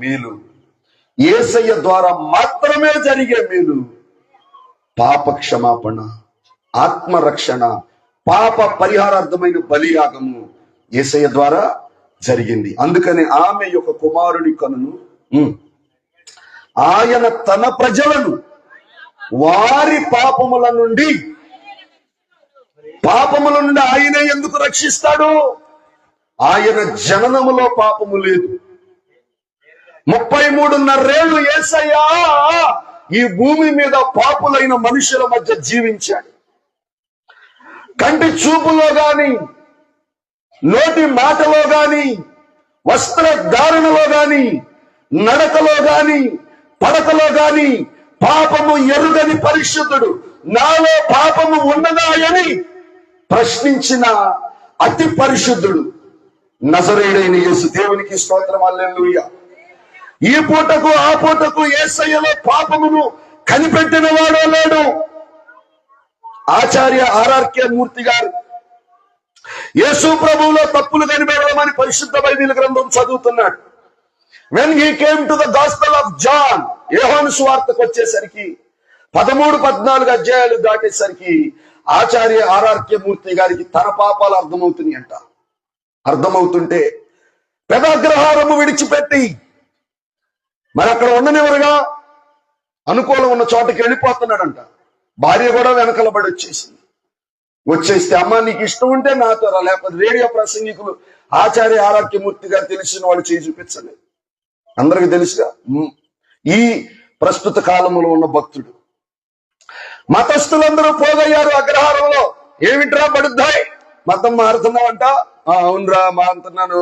మేలు యేసయ్య ద్వారా మాత్రమే జరిగే మేలు పాప క్షమాపణ, ఆత్మరక్షణ, పాప పరిహారార్థమైన బలియాగము యేసయ్య ద్వారా జరిగింది. అందుకని ఆమె యొక్క కుమారుని కనును ఆయన తన ప్రజలను వారి పాపముల నుండి ఆయన ఎందుకు రక్షిస్తాడు? ఆయన జననములో పాపము లేదు. 33.5 ఏళ్ళు యేసయ్యా ఈ భూమి మీద పాపులైన మనుషుల మధ్య జీవించాడు. కంటి చూపులో గాని, నోటి మాటలో గాని, వస్త్రధారణలో గాని, నడకలో గాని, పడకలో గాని పాపము ఎరుగని పరిశుద్ధుడు. నాలో పాపము ఉన్నదా అని ప్రశ్నించిన అతి పరిశుద్ధుడు నజరేయుడైన యేసు. దేవునికి స్తోత్రం, హల్లెలూయా. ఈ పూటకు ఆ పూటకు యేసయ్యలో పాపమును కనిపెట్టిన వాడో లేడు. ఆచార్య ఆర్ఆర్కే మూర్తి గారు యేసు ప్రభువులో తప్పులు కనిపెట్టమని పరిశుద్ధ బైబిల్ గ్రంథం చదువుతున్నాడు. When he came to the gospel of John, యోహాను సువార్తకు వచ్చేసరికి 13-14 అధ్యాయాలు దాటేసరికి ఆచార్య ఆర్ఆర్కే మూర్తి గారికి తన పాపాలు అర్థమవుతున్నాయి అంట. అర్థమవుతుంటే పెదాగ్రహారము విడిచిపెట్టి మరి అక్కడ ఉండనివరుగా అనుకూలం ఉన్న చోటకి వెళ్ళిపోతున్నాడంట. భార్య కూడా వెనకలబడి వచ్చేస్తే అమ్మ నీకు ఇష్టం ఉంటే నాతో రా, లేకపోతే రేడియో ప్రసంగికులు ఆచార్య ఆర్ఆర్కే మూర్తి గారు తెలిసిన వాళ్ళు చేయి చూపించండి. అందరికి తెలుసుగా ఈ ప్రస్తుత కాలంలో ఉన్న భక్తుడు. మతస్థులందరూ పోగయ్యారు అగ్రహారంలో. ఏమిట్రా పడుద్దాయి, మతం మారుతున్నావంట? అవునరా మారుతున్నాను.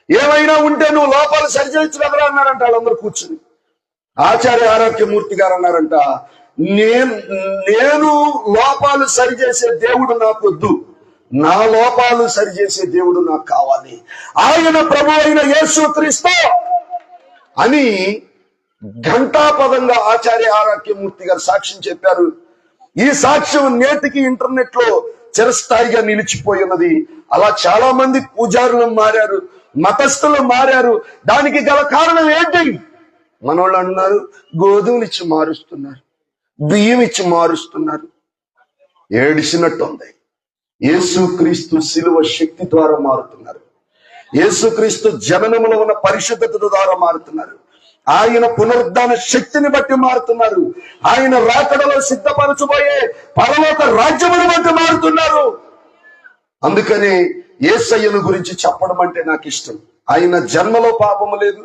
ఏమైనా ఉంటే నువ్వు లోపాలు సరిచేయచ్చు కదరా అన్నారంట వాళ్ళందరూ కూర్చుని. ఆచార్య ఆర్ఆర్కే మూర్తి గారు అన్నారంట, నేను లోపాలు సరిచేసే దేవుడు నాకు వద్దు, నా లోపాలు సరిచేసే దేవుడు నాకు కావాలి. ఆయన ప్రభు అయిన యేసు క్రీస్తు అని ఘంటాపదంగా ఆచార్య ఆర్ఆర్కే మూర్తి గారు సాక్ష్యం చెప్పారు. ఈ సాక్ష్యం నేటికి ఇంటర్నెట్ లో చిరస్థాయిగా నిలిచిపోయి ఉన్నది. అలా చాలా మంది పూజారులు మారారు, మతస్థులు మారారు. దానికి గల కారణం ఏంటి? మనోళ్ళు అన్నారు గోధుమలు ఇచ్చి మారుస్తున్నారు, బియ్యం ఇచ్చి మారుస్తున్నారు. ఏడిసినట్టుంది. యేసుక్రీస్తు శిలువ శక్తి ద్వారా మారుతున్నారు. యేసుక్రీస్తు జననములో ఉన్న పరిశుద్ధత ద్వారా మారుతున్నారు. ఆయన పునరుద్ధాన శక్తిని బట్టి మారుతున్నారు. ఆయన రాకడలో సిద్ధపరచబోయే పరలోక రాజ్యమును బట్టి మారుతున్నారు. అందుకని యేసయ్యను గురించి చెప్పడం అంటే నాకు ఇష్టం. ఆయన జన్మలో పాపము లేదు,